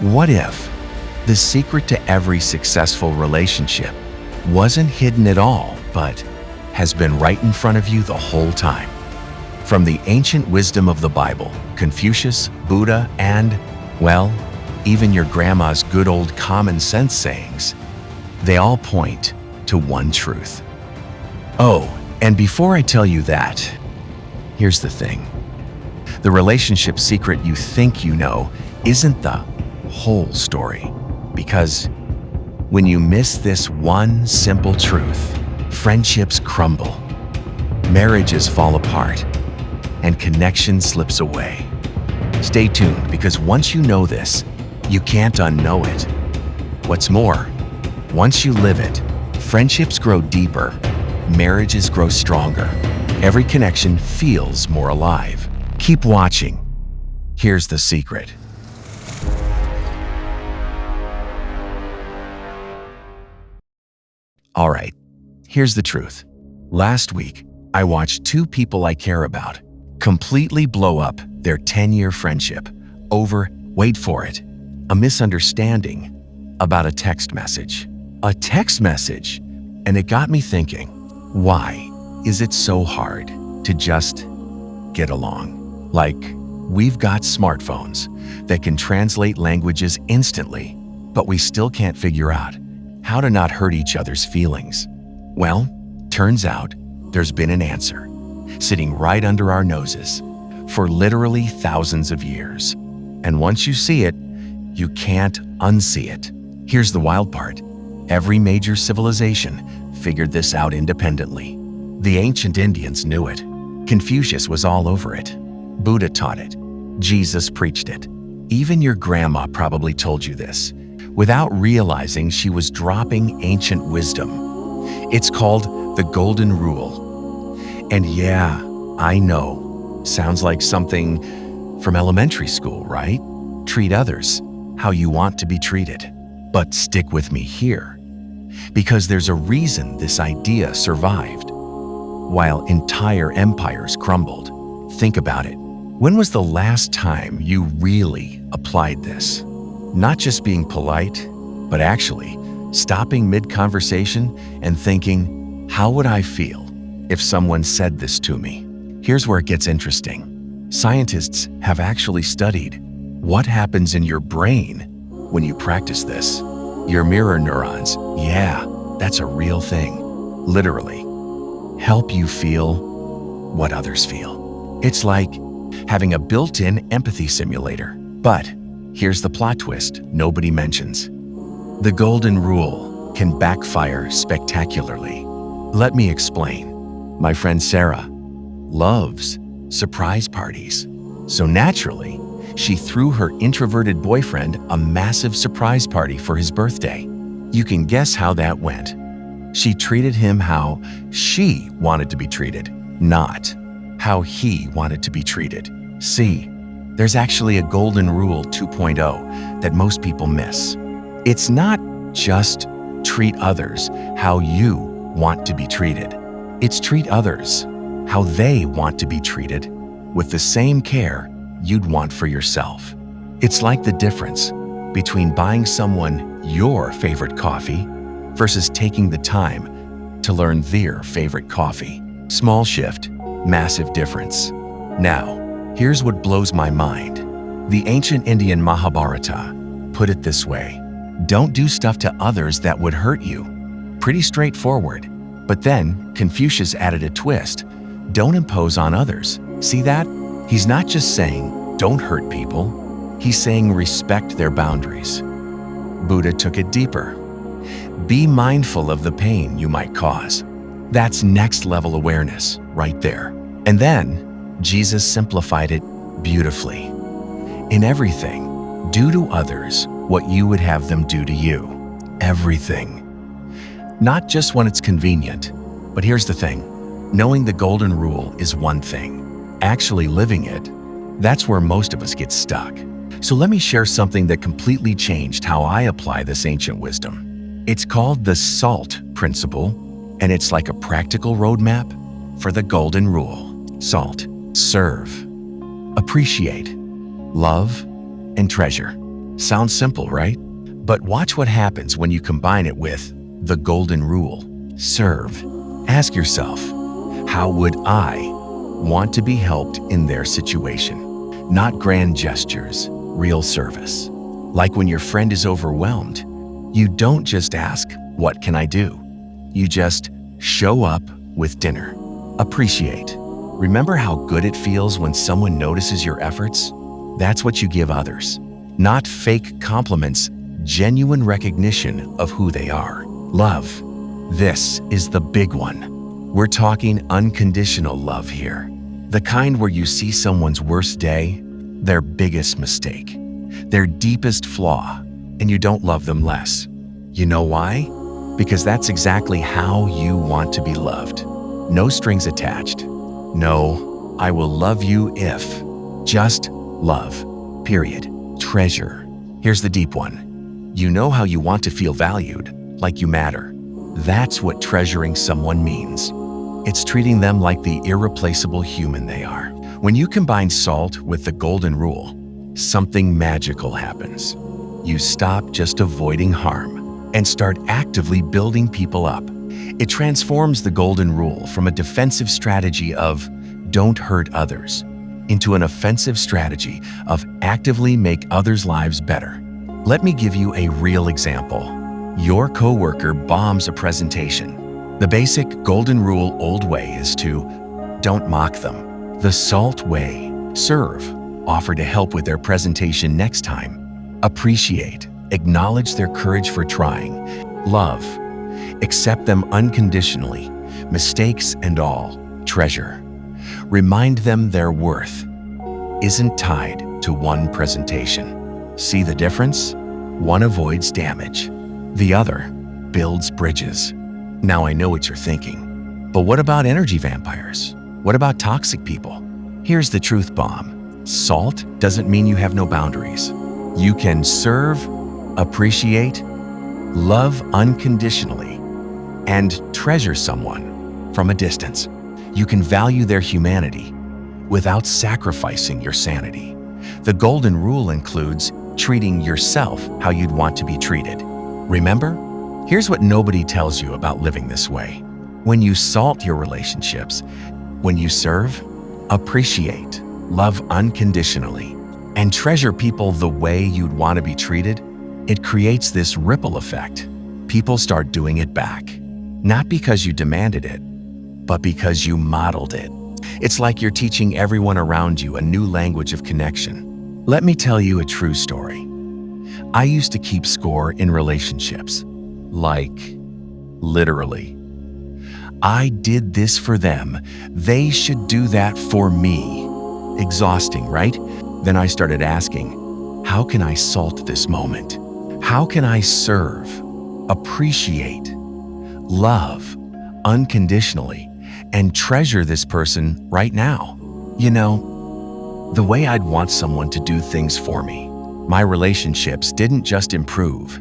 What if the secret to every successful relationship wasn't hidden at all, but has been right in front of you the whole time? From the ancient wisdom of the Bible, Confucius, Buddha, and, well, even your grandma's good old common sense sayings, they all point to one truth. Oh, and before I tell you that, here's the thing. The relationship secret you think you know isn't the whole story. Because when you miss this one simple truth, friendships crumble, marriages fall apart, and connection slips away. Stay tuned, because once you know this, you can't unknow it. What's more, once you live it, friendships grow deeper, marriages grow stronger, every connection feels more alive. Keep watching. Here's the secret. All right, here's the truth. Last week, I watched two people I care about completely blow up their 10-year friendship over, wait for it, a misunderstanding about a text message. A text message! And it got me thinking, why is it so hard to just get along? Like, we've got smartphones that can translate languages instantly, but we still can't figure out how to not hurt each other's feelings. Well, turns out there's been an answer sitting right under our noses for literally thousands of years. And once you see it, you can't unsee it. Here's the wild part. Every major civilization figured this out independently. The ancient Indians knew it. Confucius was all over it. Buddha taught it. Jesus preached it. Even your grandma probably told you this, without realizing she was dropping ancient wisdom. It's called the Golden Rule. And yeah, I know, sounds like something from elementary school, right? Treat others how you want to be treated. But stick with me here, because there's a reason this idea survived while entire empires crumbled. Think about it. When was the last time you really applied this? Not just being polite, but actually stopping mid-conversation and thinking, how would I feel if someone said this to me? Here's where it gets interesting. Scientists have actually studied what happens in your brain when you practice this. Your mirror neurons, yeah, that's a real thing, literally, help you feel what others feel. It's like having a built-in empathy simulator. But here's the plot twist nobody mentions. The Golden Rule can backfire spectacularly. Let me explain. My friend Sarah loves surprise parties. So naturally, she threw her introverted boyfriend a massive surprise party for his birthday. You can guess how that went. She treated him how she wanted to be treated, not how he wanted to be treated. See, there's actually a Golden Rule 2.0 that most people miss. It's not just treat others how you want to be treated. It's treat others how they want to be treated with the same care you'd want for yourself. It's like the difference between buying someone your favorite coffee versus taking the time to learn their favorite coffee. Small shift, massive difference. Now, here's what blows my mind. The ancient Indian Mahabharata put it this way: don't do stuff to others that would hurt you. Pretty straightforward. But then Confucius added a twist. Don't impose on others. See that? He's not just saying, don't hurt people. He's saying respect their boundaries. Buddha took it deeper. Be mindful of the pain you might cause. That's next level awareness right there. And then Jesus simplified it beautifully. In everything, do to others what you would have them do to you. Everything. Not just when it's convenient. But here's the thing. Knowing the Golden Rule is one thing. Actually living it, that's where most of us get stuck. So let me share something that completely changed how I apply this ancient wisdom. It's called the SALT principle, and it's like a practical roadmap for the Golden Rule. SALT: serve, appreciate, love, and treasure. Sounds simple, right? But watch what happens when you combine it with the golden rule. Serve. Ask yourself, how would I want to be helped in their situation? Not grand gestures, real service. Like when your friend is overwhelmed, you don't just ask, what can I do? You just show up with dinner. Appreciate. Remember how good it feels when someone notices your efforts? That's what you give others. Not fake compliments, genuine recognition of who they are. Love. This is the big one. We're talking unconditional love here. The kind where you see someone's worst day, their biggest mistake, their deepest flaw, and you don't love them less. You know why? Because that's exactly how you want to be loved. No strings attached. No, I will love you if. Just love. Period. Treasure. Here's the deep one. You know how you want to feel valued, like you matter. That's what treasuring someone means. It's treating them like the irreplaceable human they are. When you combine SALT with the golden rule, something magical happens. You stop just avoiding harm and start actively building people up. It transforms the golden rule from a defensive strategy of don't hurt others into an offensive strategy of actively make others' lives better. Let me give you a real example. Your coworker bombs a presentation. The basic golden rule old way is to don't mock them. The SALT way, serve, offer to help with their presentation next time. Appreciate, acknowledge their courage for trying. Love, accept them unconditionally, mistakes and all. Treasure, remind them their worth isn't tied to one presentation. See the difference? One avoids damage. The other builds bridges. Now I know what you're thinking. But what about energy vampires? What about toxic people? Here's the truth bomb. SALT doesn't mean you have no boundaries. You can serve, appreciate, love unconditionally, and treasure someone from a distance. You can value their humanity without sacrificing your sanity. The golden rule includes treating yourself how you'd want to be treated. Remember? Here's what nobody tells you about living this way. When you SALT your relationships, when you serve, appreciate, love unconditionally, and treasure people the way you'd want to be treated, it creates this ripple effect. People start doing it back. Not because you demanded it, but because you modeled it. It's like you're teaching everyone around you a new language of connection. Let me tell you a true story. I used to keep score in relationships. Like, literally. I did this for them. They should do that for me. Exhausting, right? Then I started asking, how can I SALT this moment? How can I serve, appreciate, love unconditionally, and treasure this person right now? You know, the way I'd want someone to do things for me. My relationships didn't just improve,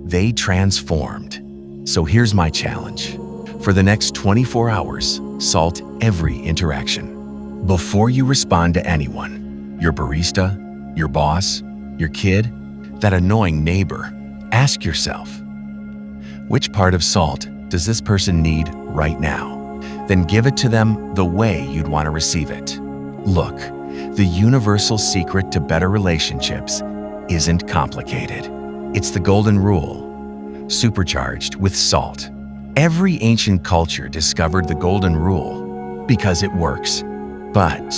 they transformed. So here's my challenge. For the next 24 hours, SALT every interaction. Before you respond to anyone, your barista, your boss, your kid, that annoying neighbor, ask yourself, which part of SALT does this person need right now? Then give it to them the way you'd want to receive it. Look, the universal secret to better relationships isn't complicated. It's the golden rule, supercharged with SALT. Every ancient culture discovered the golden rule because it works. But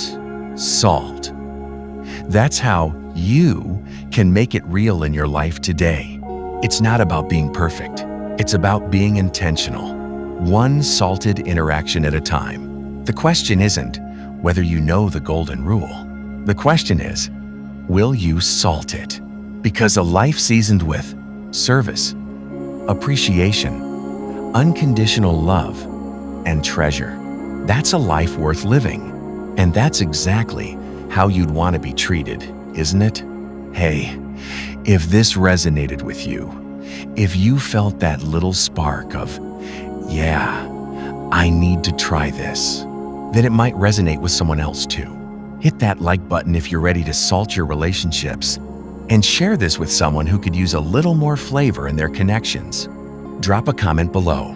SALT, that's how you can make it real in your life today. It's not about being perfect. It's about being intentional, one salted interaction at a time. The question isn't whether you know the golden rule. The question is, will you SALT it? Because a life seasoned with service, appreciation, unconditional love, and treasure, that's a life worth living. And that's exactly how you'd want to be treated, isn't it? Hey, if this resonated with you, if you felt that little spark of, yeah, I need to try this, then it might resonate with someone else too. Hit that like button if you're ready to SALT your relationships And share this with someone who could use a little more flavor in their connections. Drop a comment below.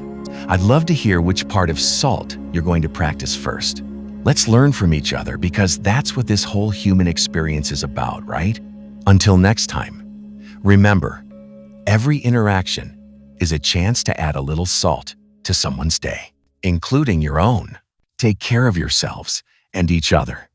I'd love to hear which part of SALT you're going to practice first. Let's learn from each other because that's what this whole human experience is about, right? Until next time, remember, every interaction is a chance to add a little salt to someone's day, including your own. Take care of yourselves and each other.